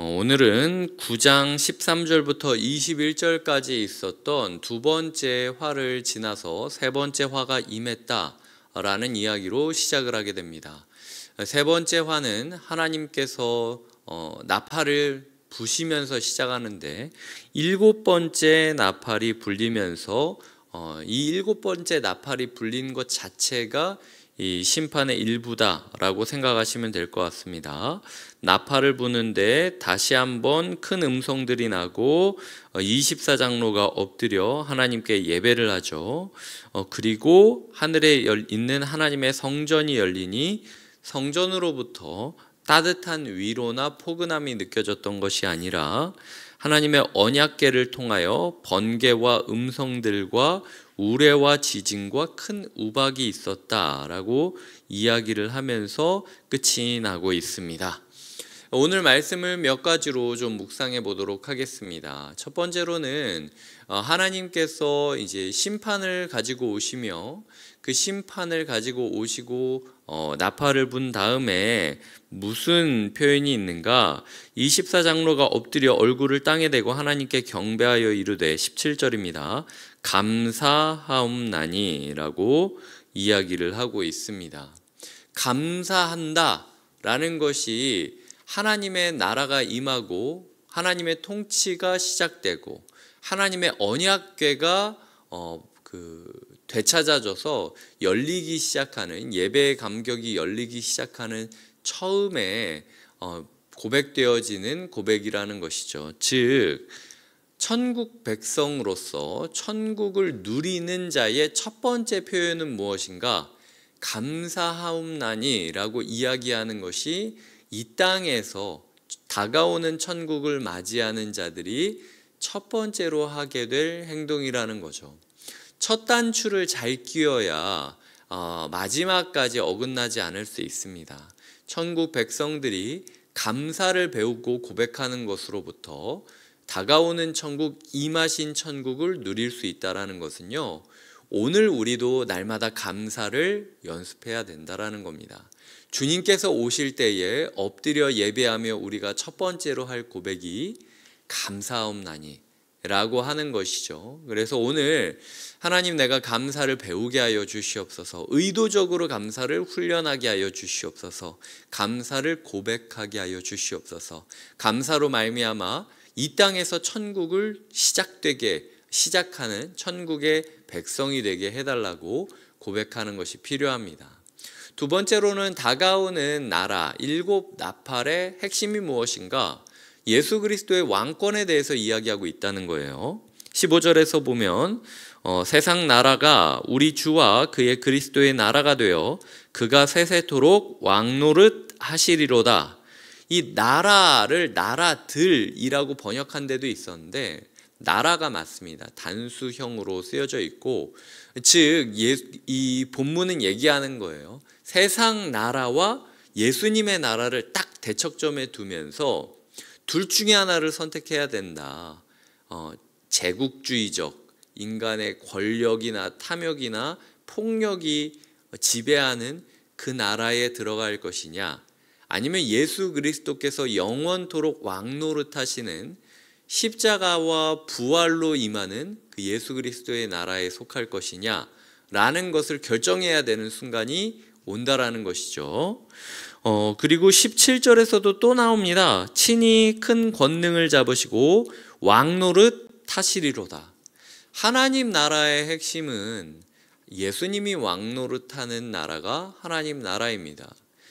오늘은 9장 13절부터 21절까지 있었던 두 번째 화를 지나서 세 번째 화가 임했다라는 이야기로 시작을 하게 됩니다. 세 번째 화는 하나님께서 나팔을 부시면서 시작하는데 일곱 번째 나팔이 불리면서 이 일곱 번째 나팔이 불린 것 자체가 이 심판의 일부다라고 생각하시면 될 것 같습니다. 나팔을 부는데 다시 한번 큰 음성들이 나고 24장로가 엎드려 하나님께 예배를 하죠. 그리고 하늘에 있는 하나님의 성전이 열리니 성전으로부터 따뜻한 위로나 포근함이 느껴졌던 것이 아니라 하나님의 언약궤를 통하여 번개와 음성들과 우레와 지진과 큰 우박이 있었다라고 이야기를 하면서 끝이 나고 있습니다. 오늘 말씀을 몇 가지로 좀 묵상해 보도록 하겠습니다. 첫 번째로는 하나님께서 이제 심판을 가지고 오시며 그 심판을 가지고 오시고 나팔을 분 다음에 무슨 표현이 있는가? 24장로가 엎드려 얼굴을 땅에 대고 하나님께 경배하여 이르되 17절입니다. 감사하옵나니 라고 이야기를 하고 있습니다. 감사한다 라는 것이 하나님의 나라가 임하고 하나님의 통치가 시작되고 하나님의 언약궤가 되찾아져서 열리기 시작하는, 예배의 감격이 열리기 시작하는 처음에 고백되어지는 고백이라는 것이죠. 즉 천국 백성으로서 천국을 누리는 자의 첫 번째 표현은 무엇인가? 감사하옵나니 라고 이야기하는 것이 이 땅에서 다가오는 천국을 맞이하는 자들이 첫 번째로 하게 될 행동이라는 거죠. 첫 단추를 잘 끼워야 마지막까지 어긋나지 않을 수 있습니다. 천국 백성들이 감사를 배우고 고백하는 것으로부터 다가오는 천국, 임하신 천국을 누릴 수 있다는 것은요, 오늘 우리도 날마다 감사를 연습해야 된다는 겁니다. 주님께서 오실 때에 엎드려 예배하며 우리가 첫 번째로 할 고백이 감사옵나니 라고 하는 것이죠. 그래서 오늘 하나님, 내가 감사를 배우게 하여 주시옵소서, 의도적으로 감사를 훈련하게 하여 주시옵소서, 감사를 고백하게 하여 주시옵소서, 감사로 말미암아 이 땅에서 천국을 시작하는 천국의 백성이 되게 해달라고 고백하는 것이 필요합니다. 두 번째로는 다가오는 나라, 일곱 나팔의 핵심이 무엇인가? 예수 그리스도의 왕권에 대해서 이야기하고 있다는 거예요. 15절에서 보면 세상 나라가 우리 주와 그의 그리스도의 나라가 되어 그가 세세토록 왕노릇 하시리로다. 이 나라를 나라들이라고 번역한 데도 있었는데 나라가 맞습니다. 단수형으로 쓰여져 있고, 즉 이 본문은 얘기하는 거예요. 세상 나라와 예수님의 나라를 딱 대척점에 두면서 둘 중에 하나를 선택해야 된다. 제국주의적 인간의 권력이나 탐욕이나 폭력이 지배하는 그 나라에 들어갈 것이냐, 아니면 예수 그리스도께서 영원토록 왕노릇하시는 십자가와 부활로 임하는 그 예수 그리스도의 나라에 속할 것이냐 라는 것을 결정해야 되는 순간이 온다라는 것이죠. 그리고 17절에서도 또 나옵니다. 친히 큰 권능을 잡으시고 왕노릇 하시리로다. 하나님 나라의 핵심은 예수님이 왕노릇하는 나라가 하나님 나라입니다.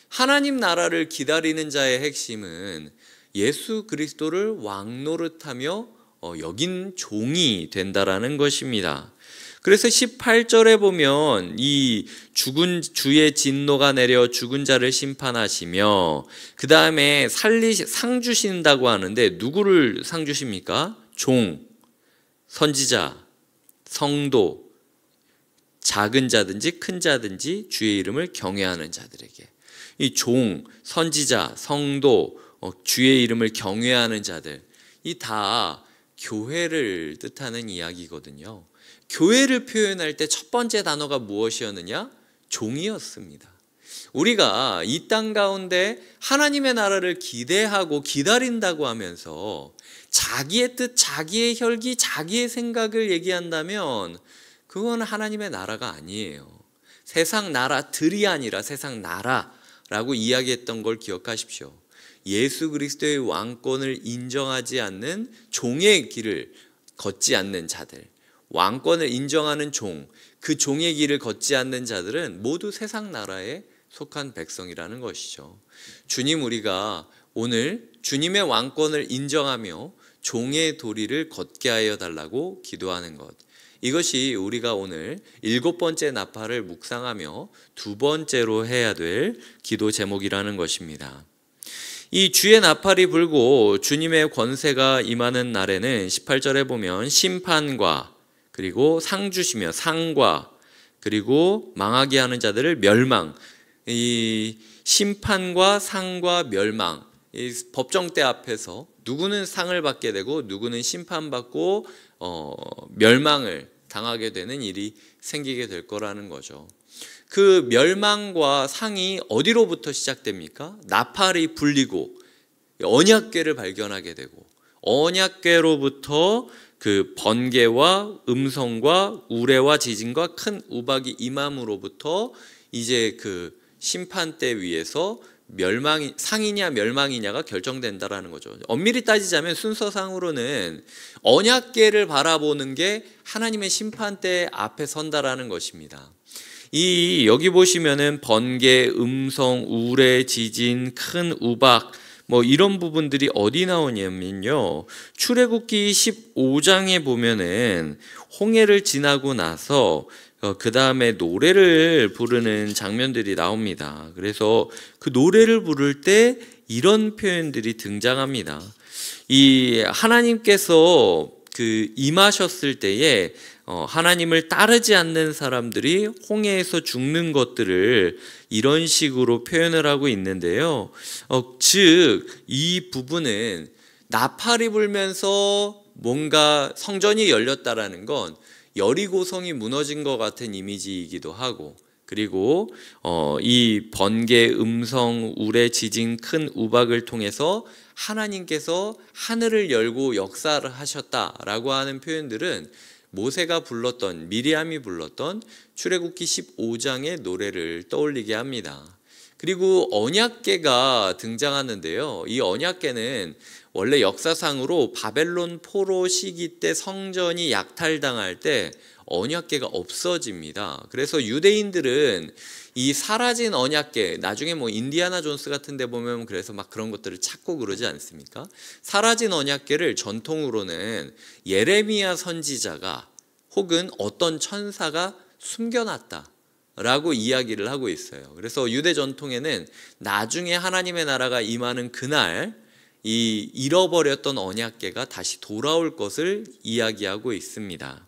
하나님 나라를 기다리는 자의 핵심은 예수 그리스도를 왕노릇하며 여긴 종이 된다라는 것입니다. 그래서 18절에 보면 이 죽은 주의 진노가 내려 죽은 자를 심판하시며 그 다음에 상 주신다고 하는데 누구를 상 주십니까? 종, 선지자, 성도, 작은 자든지 큰 자든지 주의 이름을 경외하는 자들에게, 이 종, 선지자, 성도, 주의 이름을 경외하는 자들, 이 다 교회를 뜻하는 이야기거든요. 교회를 표현할 때 첫 번째 단어가 무엇이었느냐? 종이었습니다. 우리가 이 땅 가운데 하나님의 나라를 기대하고 기다린다고 하면서 자기의 뜻, 자기의 혈기, 자기의 생각을 얘기한다면 그건 하나님의 나라가 아니에요. 세상 나라들이 아니라 세상 나라라고 이야기했던 걸 기억하십시오. 예수 그리스도의 왕권을 인정하지 않는 종의 길을 걷지 않는 자들, 왕권을 인정하는 종, 그 종의 길을 걷지 않는 자들은 모두 세상 나라에 속한 백성이라는 것이죠. 주님, 우리가 오늘 주님의 왕권을 인정하며 종의 도리를 걷게 하여 달라고 기도하는 것, 이것이 우리가 오늘 7번째 나팔을 묵상하며 2번째로 해야 될 기도 제목이라는 것입니다. 이 주의 나팔이 불고 주님의 권세가 임하는 날에는 18절에 보면 심판과 그리고 상 주시며 상과 그리고 망하게 하는 자들을 멸망, 이 심판과 상과 멸망, 이 법정대 앞에서 누구는 상을 받게 되고 누구는 심판받고 멸망을 당하게 되는 일이 생기게 될 거라는 거죠. 그 멸망과 상이 어디로부터 시작됩니까? 나팔이 불리고 언약궤를 발견하게 되고 언약궤로부터 그 번개와 음성과 우레와 지진과 큰 우박이 임함으로부터 이제 그 심판대 위에서 상이냐 멸망이냐가 결정된다라는 거죠. 엄밀히 따지자면 순서상으로는 언약궤를 바라보는 게 하나님의 심판대 앞에 선다라는 것입니다. 여기 보시면은 번개, 음성, 우레, 지진, 큰 우박 이런 부분들이 어디 나오냐면요, 출애굽기 15장에 보면은 홍해를 지나고 나서 그 다음에 노래를 부르는 장면들이 나옵니다. 그래서 그 노래를 부를 때 이런 표현들이 등장합니다. 이 하나님께서 그 임하셨을 때에 하나님을 따르지 않는 사람들이 홍해에서 죽는 것들을 이런 식으로 표현을 하고 있는데요. 즉 이 부분은 나팔이 불면서 뭔가 성전이 열렸다라는 건 여리고성이 무너진 것 같은 이미지이기도 하고, 그리고 이 번개, 음성, 우레, 지진, 큰 우박을 통해서 하나님께서 하늘을 열고 역사를 하셨다라고 하는 표현들은 모세가 불렀던, 미리암이 불렀던 출애굽기 15장의 노래를 떠올리게 합니다. 그리고 언약궤가 등장하는데요, 이 언약궤는 원래 역사상으로 바벨론 포로 시기 때 성전이 약탈당할 때 언약궤가 없어집니다. 그래서 유대인들은 이 사라진 언약궤, 나중에 인디아나 존스 같은 데 보면 그래서 막 그런 것들을 찾고 그러지 않습니까? 사라진 언약궤를 전통으로는 예레미야 선지자가 혹은 어떤 천사가 숨겨놨다 라고 이야기를 하고 있어요. 그래서 유대 전통에는 나중에 하나님의 나라가 임하는 그날 이 잃어버렸던 언약궤가 다시 돌아올 것을 이야기하고 있습니다.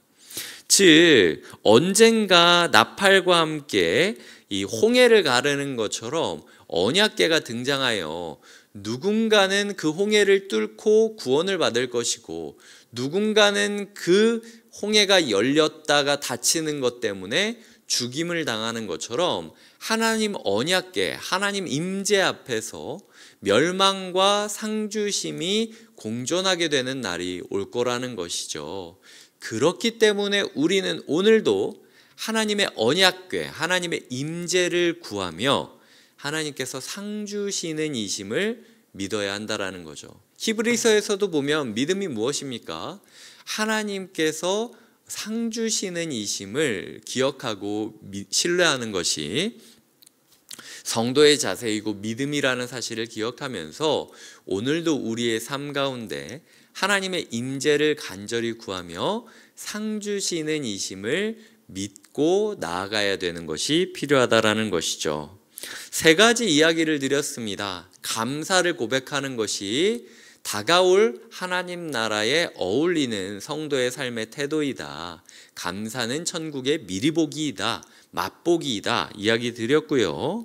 즉 언젠가 나팔과 함께 이 홍해를 가르는 것처럼 언약궤가 등장하여 누군가는 그 홍해를 뚫고 구원을 받을 것이고, 누군가는 그 홍해가 열렸다가 닫히는 것 때문에 죽임을 당하는 것처럼 하나님 언약궤, 하나님 임재 앞에서 멸망과 상주심이 공존하게 되는 날이 올 거라는 것이죠. 그렇기 때문에 우리는 오늘도 하나님의 언약궤, 하나님의 임재를 구하며 하나님께서 상주시는 이심을 믿어야 한다라는 거죠. 히브리서에서도 보면 믿음이 무엇입니까? 하나님께서 상주시는 이심을 기억하고 신뢰하는 것이 성도의 자세이고 믿음이라는 사실을 기억하면서 오늘도 우리의 삶 가운데 하나님의 임재를 간절히 구하며 상주시는 이심을 믿고 나아가야 되는 것이 필요하다라는 것이죠. 3가지 이야기를 드렸습니다. 감사를 고백하는 것이 다가올 하나님 나라에 어울리는 성도의 삶의 태도이다. 감사는 천국의 미리보기이다. 맛보기이다. 이야기 드렸고요.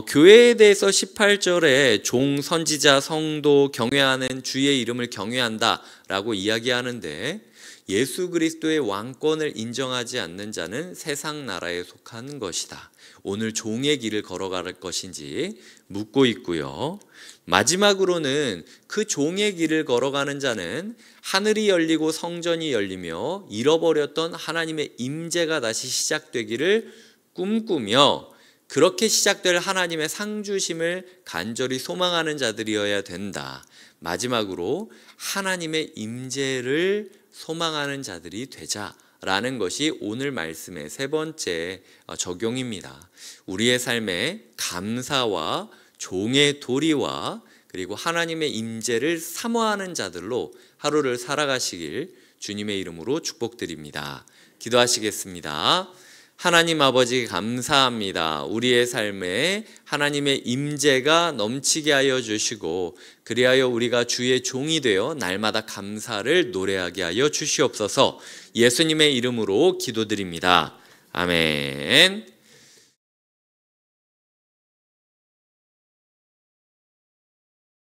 교회에 대해서 18절에 종, 선지자, 성도, 경외하는 주의 이름을 경외한다 라고 이야기하는데, 예수 그리스도의 왕권을 인정하지 않는 자는 세상 나라에 속하는 것이다. 오늘 종의 길을 걸어갈 것인지 묻고 있고요. 마지막으로는 그 종의 길을 걸어가는 자는 하늘이 열리고 성전이 열리며 잃어버렸던 하나님의 임재가 다시 시작되기를 꿈꾸며 그렇게 시작될 하나님의 상주심을 간절히 소망하는 자들이어야 된다. 마지막으로 하나님의 임재를 소망하는 자들이 되자라는 것이 오늘 말씀의 세 번째 적용입니다. 우리의 삶에 감사와 종의 도리와 그리고 하나님의 임재를 사모하는 자들로 하루를 살아가시길 주님의 이름으로 축복드립니다. 기도하시겠습니다. 하나님 아버지 감사합니다. 우리의 삶에 하나님의 임재가 넘치게 하여 주시고 그리하여 우리가 주의 종이 되어 날마다 감사를 노래하게 하여 주시옵소서. 예수님의 이름으로 기도드립니다. 아멘.